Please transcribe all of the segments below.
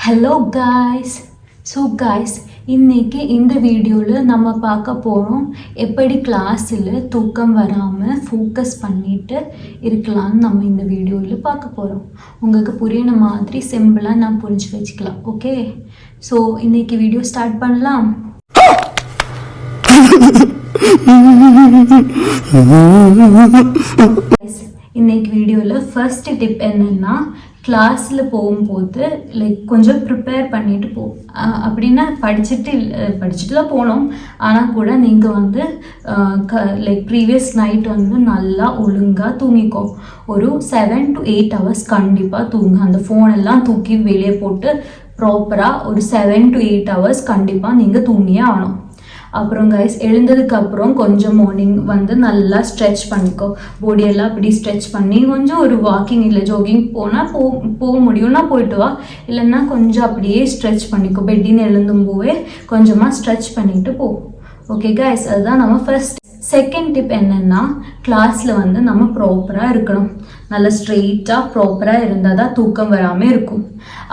Hello guys. இன்றைக்கி இந்த வீடியோவில் நம்ம பார்க்க போகிறோம் எப்படி கிளாஸில் தூக்கம் வராமல் ஃபோக்கஸ் பண்ணிட்டு இருக்கலாம்னு நம்ம இந்த வீடியோவில் பார்க்க போகிறோம். உங்களுக்கு புரியுற மாதிரி சிம்பிளாக நான் புரிஞ்சு வச்சுக்கலாம். ஓகே, ஸோ இன்றைக்கி வீடியோ ஸ்டார்ட் பண்ணலாம். இன்னைக்கு வீடியோவில் ஃபர்ஸ்ட் டிப் என்னென்னா, கிளாஸில் போகும்போது கொஞ்சம் ப்ரிப்பேர் பண்ணிட்டு போ. அப்படின்னா படிச்சுட்டு தான் போகணும். ஆனால் கூட நீங்கள் ப்ரீவியஸ் நைட் நல்லா ஒழுங்காக தூங்கிக்கோ. ஒரு 7 to 8 hours கண்டிப்பாக தூங்க. அந்த ஃபோனெல்லாம் தூக்கி வெளியே போட்டு ப்ராப்பராக ஒரு 7 to 8 hours கண்டிப்பாக நீங்கள் தூங்கியே ஆகணும். அப்புறம் கைஸ், எழுந்ததுக்கப்புறம் கொஞ்சம் மார்னிங் நல்லா ஸ்ட்ரெச் பண்ணிக்கோ. பாடியெல்லாம் அப்படி ஸ்ட்ரெச் பண்ணி கொஞ்சம் ஒரு வாக்கிங் இல்லை ஜோகிங் போனால் போக முடியும்னா போயிட்டு வா. இல்லைன்னா கொஞ்சம் அப்படியே ஸ்ட்ரெச் பண்ணிக்கோ. பெட்டின்னு எழுந்தும் போவே கொஞ்சமாக ஸ்ட்ரெச் பண்ணிட்டு போ. ஓகே கைஸ், அதுதான் நம்ம ஃபர்ஸ்ட். செகண்ட் டிப் என்னென்னா, கிளாஸில் நம்ம ப்ராப்பராக இருக்கணும். நல்லா ஸ்ட்ரெயிட்டாக ப்ராப்பராக இருந்தால் தான் தூக்கம் வராமல் இருக்கும்.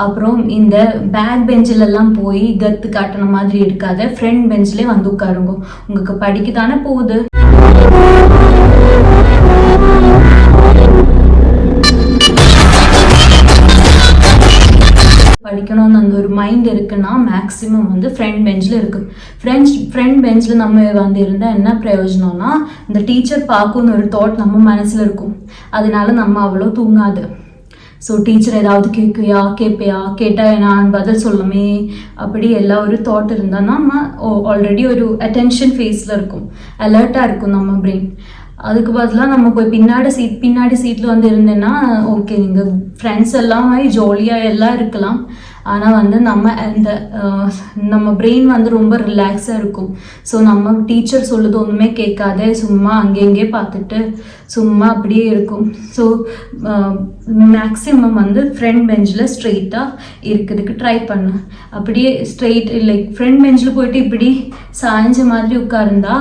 அப்புறம் இந்த பேக் பெஞ்சிலெல்லாம் போய் கத்து காட்டின மாதிரி இருக்காத, ஃப்ரண்ட் பெஞ்சிலே உட்காருங்க. உங்களுக்கு படிக்க தானே போகுது. படிக்கணும்னு அந்த ஒரு மைண்ட் இருக்குன்னா மேக்ஸிமம் ஃப்ரண்ட் பெஞ்சில் இருக்குது. ஃப்ரண்ட் பெஞ்சில் நம்ம இருந்தால் என்ன பிரயோஜனம்னா, இந்த டீச்சர் பார்க்கணுன்னு ஒரு தாட் நம்ம மனசில் இருக்கும். அதனால நம்ம அவ்வளோ தூங்காது. ஸோ டீச்சர் ஏதாவது கேட்பியா, கேட்டால் நான் பதில் சொல்லுமே, அப்படி எல்லாம் ஒரு தாட் இருந்தால் நம்ம ஆல்ரெடி ஒரு அட்டென்ஷன் ஃபேஸில் இருக்கும், அலர்ட்டாக இருக்கும் நம்ம பிரெயின். அதுக்கு பதிலாக நம்ம போய் பின்னாடி சீட்டில் இருந்தேன்னா ஓகே, நீங்கள் ஃப்ரெண்ட்ஸ் எல்லாம் மாதிரி ஜாலியாக எல்லாம் இருக்கலாம். ஆனால் நம்ம பிரெயின் ரொம்ப ரிலாக்ஸாக இருக்கும். ஸோ நம்ம டீச்சர் சொல்லுது ஒன்றுமே கேட்காதே, சும்மா அங்கேங்கே பார்த்துட்டு சும்மா அப்படியே இருக்கும். ஸோ மேக்ஸிமம் ஃப்ரண்ட் பெஞ்சில் ஸ்ட்ரெயிட்டாக இருக்கிறதுக்கு ட்ரை பண்ணு. அப்படியே ஸ்ட்ரெயிட் ஃப்ரண்ட் பெஞ்சில் போயிட்டு இப்படி சாய்ஞ்ச மாதிரி உட்கார்ந்தா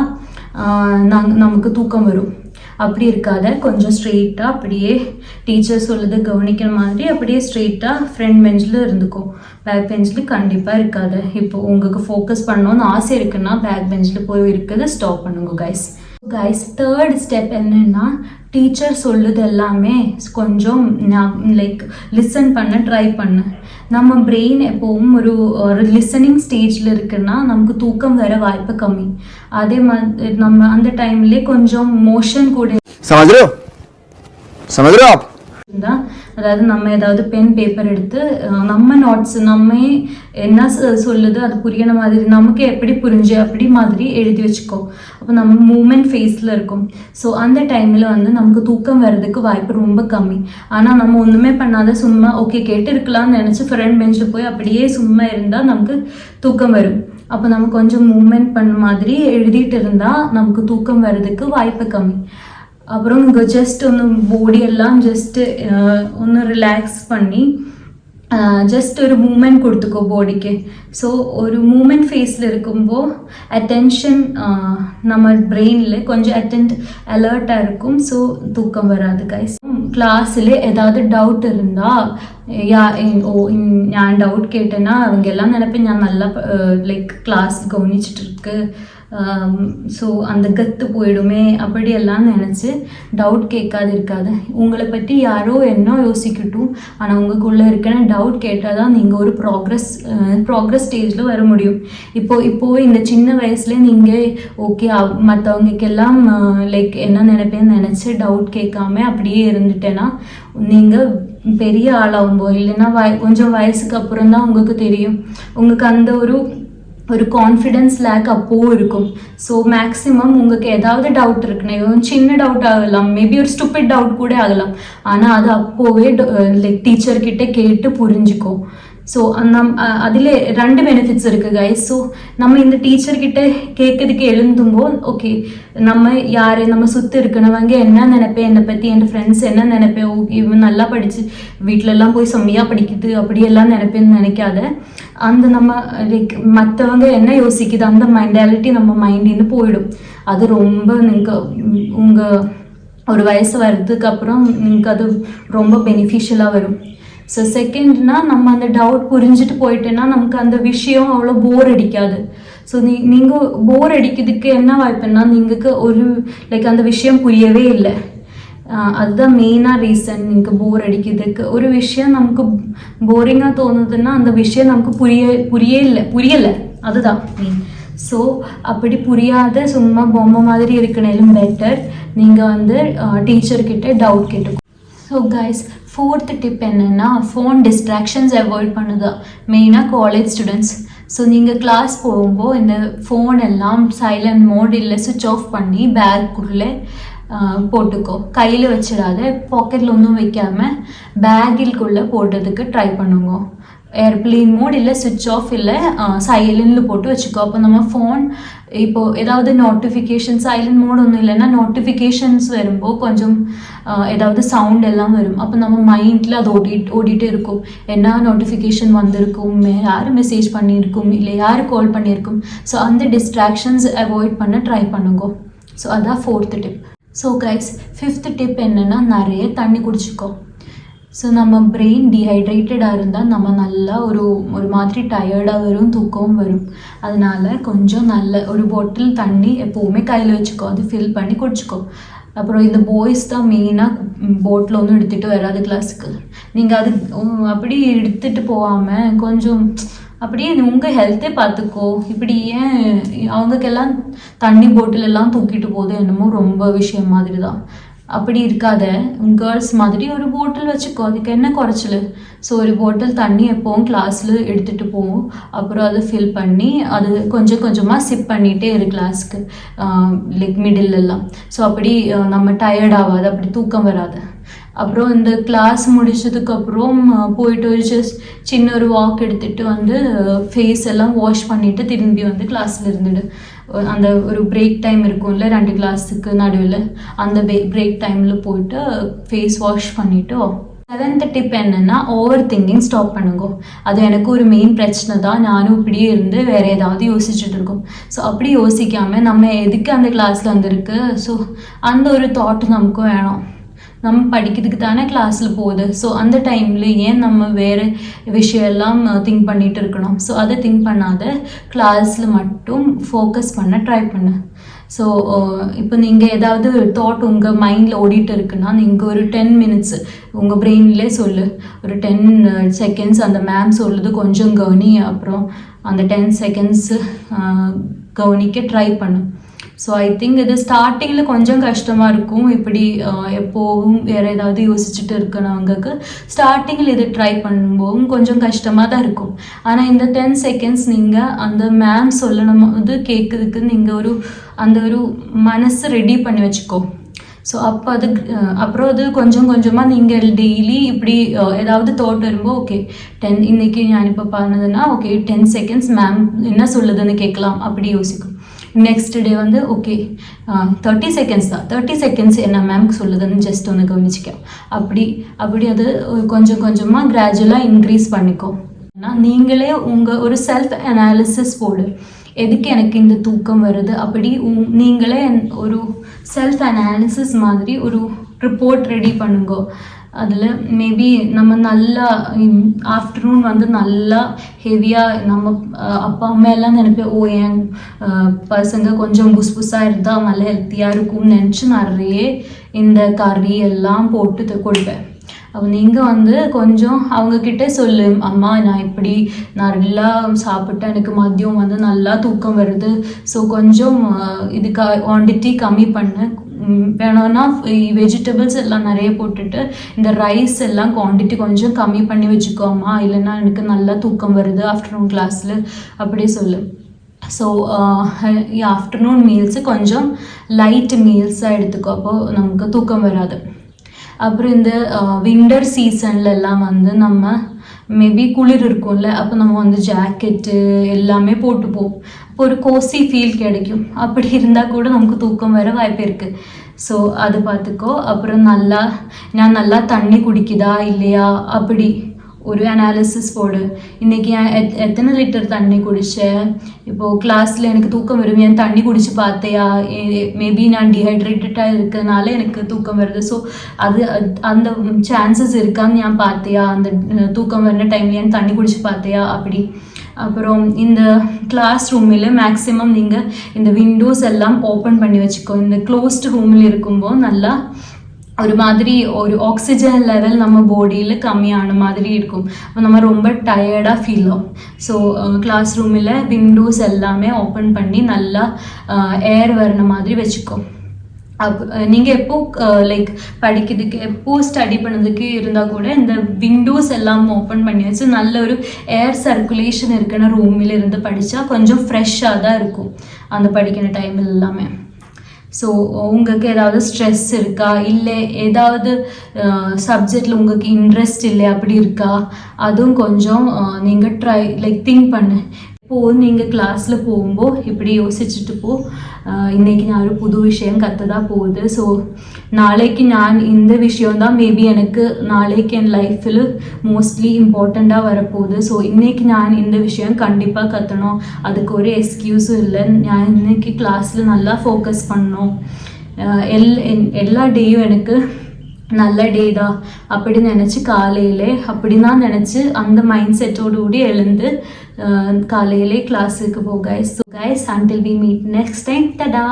நமக்கு தூக்கம் வரும். அப்படி இருக்காத, கொஞ்சம் ஸ்ட்ரெயிட்டாக அப்படியே டீச்சர் சொல்லுது கவனிக்கிற மாதிரி அப்படியே ஸ்ட்ரெயிட்டாக ஃப்ரண்ட் பெஞ்சில் இருந்துக்கோ. பேக் பெஞ்சில் கண்டிப்பாக இருக்காது. இப்போ உங்களுக்கு ஃபோக்கஸ் பண்ணணும்னு ஆசை இருக்குன்னா பேக் பெஞ்சில் போய் இருக்குது ஸ்டாப் பண்ணுங்க கைஸ். தேர்ட் ஸ்டெப் என்னன்னா, டீச்சர் சொல்லுது எல்லாமே கொஞ்சம் லிசன் பண்ண ட்ரை பண்ணு. நம்ம பிரெயின் எப்பவும் ஒரு லிசனிங் ஸ்டேஜில் இருக்குன்னா நமக்கு தூக்கம் வர வாய்ப்பு கம்மி. அதே மாதிரி நம்ம அந்த டைம்லேயே கொஞ்சம் மோஷன் கூட அதாவது நம்ம ஏதாவது பென் பேப்பர் எடுத்து நம்ம நோட்ஸ் நம்ம என்ன சொல்லுது அது புரியன மாதிரி நமக்கு எப்படி புரிஞ்சு அப்படி மாதிரி எழுதி வச்சுக்கோ. அப்போ நம்ம மூமெண்ட் ஃபேஸில் இருக்கும். ஸோ அந்த டைமில் நமக்கு தூக்கம் வர்றதுக்கு வாய்ப்பு ரொம்ப கம்மி. ஆனால் நம்ம ஒன்றுமே பண்ணாத சும்மா ஓகே கேட்டு இருக்கலாம்னு நினச்சி ஃப்ரண்ட் பெஞ்சில் போய் அப்படியே சும்மா இருந்தால் நமக்கு தூக்கம் வரும். அப்போ நம்ம கொஞ்சம் மூமெண்ட் பண்ண மாதிரி எழுதிட்டு இருந்தால் நமக்கு தூக்கம் வர்றதுக்கு வாய்ப்பு கம்மி. அப்புறம் இங்கே ஜஸ்ட் பாடியெல்லாம் ஒன்று ரிலாக்ஸ் பண்ணி ஜஸ்ட் ஒரு மூமெண்ட் கொடுத்துக்கோ பாடிக்கு. ஸோ ஒரு மூமெண்ட் ஃபேஸில் இருக்கும்போது அட்டென்ஷன் நம்ம பிரெயினில் கொஞ்சம் அலர்ட்டாக இருக்கும். ஸோ தூக்கம் வராது கைஸ். கிளாஸில் ஏதாவது டவுட் இருந்தால் நான் டவுட் கேட்டேன்னா அவங்க எல்லாம் நினைப்பேன் நான் நல்லா கிளாஸ் கவனிச்சிட்டு இருக்கு, ஸோ அந்த கத்து போயிடுமே அப்படியெல்லாம் நினச்சி டவுட் கேட்காது இருக்காது. உங்களை பற்றி யாரோ என்ன யோசிக்கட்டும், ஆனால் உங்களுக்குள்ளே இருக்கிற டவுட் கேட்டால் தான் நீங்கள் ஒரு ப்ராக்ரஸ் ஸ்டேஜில் வர முடியும். இப்போது இந்த சின்ன வயசுலேயே நீங்கள் ஓகே மற்றவங்களுக்கெல்லாம் என்ன நினைப்பேன்னு நினச்சி டவுட் கேட்காம அப்படியே இருந்துட்டேன்னா நீங்கள் பெரிய ஆளாகும்போது இல்லைன்னா கொஞ்சம் வயசுக்கு அப்புறம் தான் உங்களுக்கு தெரியும். உங்களுக்கு அந்த ஒரு கான்ஃபிடென்ஸ் லேக் அப்போது இருக்கும். ஸோ மேக்ஸிமம் உங்களுக்கு ஏதாவது டவுட் இருக்குன்னா சின்ன டவுட் ஆகலாம், மேபி ஒரு ஸ்டூபிட் டவுட் கூட ஆகலாம், ஆனால் அது அப்போவே டீச்சர்கிட்ட கேட்டு புரிஞ்சுக்கோ. ஸோ அதில் 2 பெனிஃபிட்ஸ் இருக்குது கைஸ். ஸோ நம்ம இந்த டீச்சர்கிட்ட கேட்கறதுக்கு எழுந்தும்போது ஓகே நம்ம யார் நம்ம சுற்றி இருக்கிறவங்க என்ன நினைப்பேன் என்னை பற்றி, என் ஃப்ரெண்ட்ஸ் என்ன நினைப்பேன், ஓகே இவன் நல்லா படித்து வீட்டிலலாம் போய் செம்மையாக படிக்குது அப்படியெல்லாம் நினைப்பேன்னு நினைக்காத. அந்த நம்ம மற்றவங்க என்ன யோசிக்குது அந்த மென்டாலிட்டி நம்ம மைண்டின்னு போயிடும். அது ரொம்ப உங்கள் ஒரு வயசு வர்றதுக்கு அப்புறம் നിങ്ങൾക്ക് அது ரொம்ப பெனிஃபிஷியலாக வரும். ஸோ செகண்ட்னா நம்ம அந்த டவுட் புரிஞ்சுட்டு போயிட்டேன்னா நமக்கு அந்த விஷயம் அவ்வளோ போர் அடிக்காது. ஸோ நீங்கள் போர் அடிக்கிறதுக்கு என்ன வாய்ப்புன்னா നിങ്ങൾക്ക് ஒரு லைக் அந்த விஷயம் புரியவே இல்லை. அதுதான் மெயினாக ரீசன். നിങ്ങൾക്ക് போர் அடிக்கிறதுக்கு ஒரு விஷயம் நமக்கு போரிங்காக தோணுதுன்னா அந்த விஷயம் நமக்கு புரியலை அதுதான் மெயின். ஸோ அப்படி புரியாத சும்மா பொம்மை மாதிரி இருக்கணும் பெட்டர் நீங்கள் வந்து டீச்சர்கிட்ட டவுட் கேட்டுக்கோ. ஸோ கைஸ், 4th டிப் என்னென்னா ஃபோன் டிஸ்ட்ராக்ஷன்ஸ் அவாய்ட் பண்ணுதா, மெயினாக காலேஜ் ஸ்டூடெண்ட்ஸ். ஸோ நீங்கள் கிளாஸ் போகும்போது இந்த ஃபோன் எல்லாம் சைலண்ட் மோட் இல்லை சுவிட்ச் ஆஃப் பண்ணி பேக்குள்ளே போட்டுக்கோ. கையில் வச்சிடாத, பாக்கெட்டில் ஒன்றும் வைக்காமல் பேக்கில்குள்ளே போடுறதுக்கு ட்ரை பண்ணுங்க. ஏர்ப்ளேன் மோட் இல்லை சுவிட்ச் ஆஃப் இல்லை சைலண்டில் போட்டு வச்சுக்கோ. அப்போ நம்ம ஃபோன் இப்போது ஏதாவது நோட்டிஃபிகேஷன் சைலண்ட் மோட் ஒன்றும் இல்லைன்னா நோட்டிஃபிகேஷன்ஸ் வரும்போது கொஞ்சம் ஏதாவது சவுண்ட் எல்லாம் வரும். அப்போ நம்ம மைண்டில் அது ஓடிட்டு இருக்கும். என்ன நோட்டிஃபிகேஷன் வந்திருக்கும், யார் மெசேஜ் பண்ணியிருக்கும், இல்லை யார் கால் பண்ணியிருக்கும். ஸோ அந்த டிஸ்ட்ராக்ஷன்ஸ் அவாய்ட் பண்ண ட்ரை பண்ணுங்க. ஸோ அதான் 4th tip. So guys, 5th tip என்னென்னா நிறைய தண்ணி குடிச்சிக்கோ. ஸோ நம்ம பிரெயின் டீஹைட்ரேட்டடாக இருந்தால் நம்ம நல்லா ஒரு மாதிரி டயர்டாக வரும், தூக்கமும் வரும். அதனால கொஞ்சம் நல்ல ஒரு பாட்டில் தண்ணி எப்போவுமே கையில் வச்சுக்கோ, அது ஃபில் பண்ணி குடிச்சிக்கோ. அப்புறம் இந்த பாய்ஸ் தான் மெயினாக போட்டில் ஒன்றும் எடுத்துகிட்டு வராது கிளாஸுக்கு. நீங்கள் அது அப்படி எடுத்துகிட்டு போகாமல் கொஞ்சம் அப்படியே உங்கள் ஹெல்த்தே பார்த்துக்கோ. இப்படி ஏன் அவங்களுக்கெல்லாம் தண்ணி பாட்டில் எல்லாம் தூக்கிட்டு போகுது என்னமோ ரொம்ப விஷயம் மாதிரி தான். அப்படி இருக்காத, கேர்ள்ஸ் மாதிரி ஒரு பாட்டில் வச்சுக்கோ, அதுக்கு என்ன குறைச்சல். ஸோ ஒரு பாட்டில் தண்ணி எப்போவும் கிளாஸில் எடுத்துகிட்டு போவோம். அப்புறம் அதை ஃபில் பண்ணி அது கொஞ்சம் கொஞ்சமாக சிப் பண்ணிகிட்டே இரு கிளாஸ்க்கு லைக் மிடிலெல்லாம். ஸோ அப்படி நம்ம டயர்ட் ஆகாது, அப்படி தூக்கம் வராது. அப்புறம் இந்த கிளாஸ் முடிச்சதுக்கப்புறம் போயிட்டு ஒரு சின்ன ஒரு வாக் எடுத்துகிட்டு வந்து ஃபேஸ் எல்லாம் வாஷ் பண்ணிவிட்டு திரும்பி வந்து கிளாஸில் இருந்துடு. அந்த ஒரு பிரேக் டைம் இருக்கும்ல 2 கிளாஸுக்கு நடுவில், அந்த பிரேக் டைமில் போயிட்டு ஃபேஸ் வாஷ் பண்ணிவிட்டு. 7th டிப் என்னென்னா ஓவர் திங்கிங் ஸ்டாப் பண்ணுங்க. அது எனக்கு ஒரு மெயின் பிரச்சனை தான். நானும் இப்படியே இருந்து வேறு ஏதாவது யோசிச்சுட்டு இருக்கோம். ஸோ அப்படி யோசிக்காமல் நம்ம எதுக்கு அந்த கிளாஸில் வந்திருக்கு, ஸோ அந்த ஒரு தாட் நமக்கு வேணும். நம்ம படிக்கிறதுக்கு தானே கிளாஸில் போகுது. ஸோ அந்த டைமில் ஏன் நம்ம வேறு விஷயம்லாம் திங்க் பண்ணிகிட்டு இருக்கணும். ஸோ அதை திங்க் பண்ணாத கிளாஸில் மட்டும் ஃபோக்கஸ் பண்ண ட்ரை பண்ணு. ஸோ இப்போ நீங்கள் ஏதாவது ஒரு தாட் உங்கள் மைண்டில் ஓடிட்டு இருக்குன்னா நீங்கள் ஒரு 10 minutes உங்கள் பிரெயின்லேயே சொல்லு. ஒரு 10 seconds அந்த மேம் சொல்லுது கொஞ்சம் கவனி. அப்புறம் அந்த 10 seconds கவனிக்க ட்ரை பண்ணு. ஸோ ஐ திங்க் இது ஸ்டார்டிங்கில் கொஞ்சம் கஷ்டமாக இருக்கும். இப்படி எப்போவும் வேறு ஏதாவது யோசிச்சுட்டு இருக்கிறவங்களுக்கு ஸ்டார்டிங்கில் இது ட்ரை பண்ணும்போதும் கொஞ்சம் கஷ்டமாக தான் இருக்கும். ஆனால் இந்த 10 seconds நீங்கள் அந்த மேம் சொல்லணும் போது கேட்குறதுக்கு நீங்கள் அந்த ஒரு மனசு ரெடி பண்ணி வச்சுக்கோ. ஸோ அப்போ அப்புறம் அது கொஞ்சம் கொஞ்சமாக நீங்கள் டெய்லி இப்படி ஏதாவது தாட் வரும்போது ஓகே இன்றைக்கி நான் இப்போ பண்ணதுன்னா ஓகே 10 seconds மேம் என்ன சொல்லுதுன்னு கேட்கலாம் அப்படி யோசிக்கும். நெக்ஸ்ட் டே வந்து ஓகே 30 seconds தான், 30 seconds என்ன மேம் சொல்லுதுன்னு ஜஸ்ட் ஒன்று கவனிச்சிக்க. அப்படி அது கொஞ்சம் கொஞ்சமாக கிராஜுவலாக இன்க்ரீஸ் பண்ணிக்கோ. ஆனால் நீங்களே உங்கள் ஒரு செல்ஃப் அனாலிசிஸ் போடு. எதுக்கு எனக்கு இந்த தூக்கம் வருது அப்படி நீங்களே ஒரு செல்ஃப் அனாலிசிஸ் மாதிரி ஒரு ரிப்போர்ட் ரெடி பண்ணுங்க. அதில் மேபி நம்ம நல்லா ஆஃப்டர்நூன் வந்து நல்லா ஹெவியாக நம்ம அப்பா அம்மா எல்லாம் நினைப்பேன் என் பசங்க கொஞ்சம் புதுசாக இருந்தால் நல்லா ஹெல்த்தியாக இருக்கும்னு நினச்சி நிறைய இந்த கறி எல்லாம் போட்டு கொடுப்பேன். அப்போ நீங்கள் வந்து கொஞ்சம் அவங்கக்கிட்ட சொல்லு, அம்மா நான் இப்படி நல்லா சாப்பிட்டேன், எனக்கு மதியம் வந்து நல்லா தூக்கம் வருது. ஸோ கொஞ்சம் இதுக்கு குவான்டிட்டி கம்மி பண்ணு. வேணும்னா வெஜிடபிள்ஸ் எல்லாம் நிறைய போட்டுட்டு இந்த ரைஸ் எல்லாம் குவான்டிட்டி கொஞ்சம் கம்மி பண்ணி வச்சுக்கோமா, இல்லைன்னா எனக்கு நல்லா தூக்கம் வருது ஆஃப்டர்நூன் கிளாஸில் அப்படி சொல்லு. ஸோ ஆஃப்டர்நூன் மீல்ஸு கொஞ்சம் லைட் மீல்ஸாக எடுத்துக்கோ, அப்போது நமக்கு தூக்கம் வராது. அப்புறம் இந்த விண்டர் சீசன்லலாம் வந்து நம்ம மேபி குளிர் இருக்கும்ல, அப்போ நம்ம வந்து ஜாக்கெட்டு எல்லாமே போட்டுப்போம். அப்போ ஒரு கோசி ஃபீல் கிடைக்கும். அப்படி இருந்தால் கூட நமக்கு தூக்கம் வர வாய்ப்பு இருக்குது. ஸோ அது பார்த்துக்கோ. அப்புறம் நான் நல்லா தண்ணி குடிக்குதா இல்லையா அப்படி ஒரு அனாலிசிஸ் போடு. இன்றைக்கி நான் எத்தனை லிட்டர் தண்ணி குடித்தேன், இப்போது கிளாஸில் எனக்கு தூக்கம் வரும், என் தண்ணி குடிச்சு பார்த்தையா, மேபி நான் டீஹைட்ரேட்டடாக இருக்கிறதுனால எனக்கு தூக்கம் வருது, ஸோ அது அந்த சான்சஸ் இருக்கான்னு நான் பார்த்தியா, அந்த தூக்கம் வர்ற டைம்ல என் தண்ணி குடிச்சு பார்த்தியா அப்படி. அப்புறம் இந்த கிளாஸ் ரூமில் மேக்ஸிமம் நீங்கள் இந்த விண்டோஸ் எல்லாம் ஓப்பன் பண்ணி வச்சுக்கோ. இந்த க்ளோஸ்டு ரூமில் இருக்கும்போது நல்லா ஒரு மாதிரி ஒரு ஆக்சிஜன் லெவல் நம்ம பாடியில் கம்மியான மாதிரி இருக்கும், நம்ம ரொம்ப டயர்டாக ஃபீல் ஆகும். ஸோ கிளாஸ் ரூமில் விண்டோஸ் எல்லாமே ஓப்பன் பண்ணி நல்லா ஏர் வர்ற மாதிரி வச்சுக்கோ. நீங்கள் எப்போ லைக் படிக்கிறதுக்கு எப்போ ஸ்டடி பண்ணதுக்கு இருந்தால் கூட இந்த விண்டோஸ் எல்லாம் ஓப்பன் பண்ணி வச்சு நல்ல ஒரு ஏர் சர்க்குலேஷன் இருக்குன்னு ரூமில் இருந்து படித்தா கொஞ்சம் ஃப்ரெஷ்ஷாக தான் இருக்கும் அந்த படிக்கிற டைமில் எல்லாமே. ஸோ உங்களுக்கு ஏதாவது ஸ்ட்ரெஸ் இருக்கா, இல்லை ஏதாவது சப்ஜெக்டில் உங்களுக்கு இன்ட்ரெஸ்ட் இல்லை அப்படி இருக்கா, அதுவும் கொஞ்சம் நீங்கள் லைக் திங்க் பண்ணு. இப்போது நீங்கள் கிளாஸில் போகும்போது இப்படி யோசிச்சுட்டு போ, இன்றைக்கி நான் ஒரு புது விஷயம் கற்றுதான் போகுது, ஸோ நாளைக்கு நான் இந்த விஷயம்தான் மேபி எனக்கு நாளைக்கு என் லைஃப்பில் மோஸ்ட்லி இம்பார்ட்டண்ட்டாக வரப்போகுது, ஸோ இன்றைக்கி நான் இந்த விஷயம் கண்டிப்பாக கற்றணும், அதுக்கு ஒரு எக்ஸ்கியூஸும் இல்லை, நான் இன்றைக்கி கிளாஸில் நல்லா ஃபோக்கஸ் பண்ணணும், எல்லா டேயும் எனக்கு நல்ல டே தான் அப்படி நினச்சி காலையிலே அப்படி தான் நினச்சி அந்த மைண்ட் செட்டோடு கூடி எழுந்து காலையிலே கிளாஸுக்கு போ guys. So guys, until we meet next time, tada.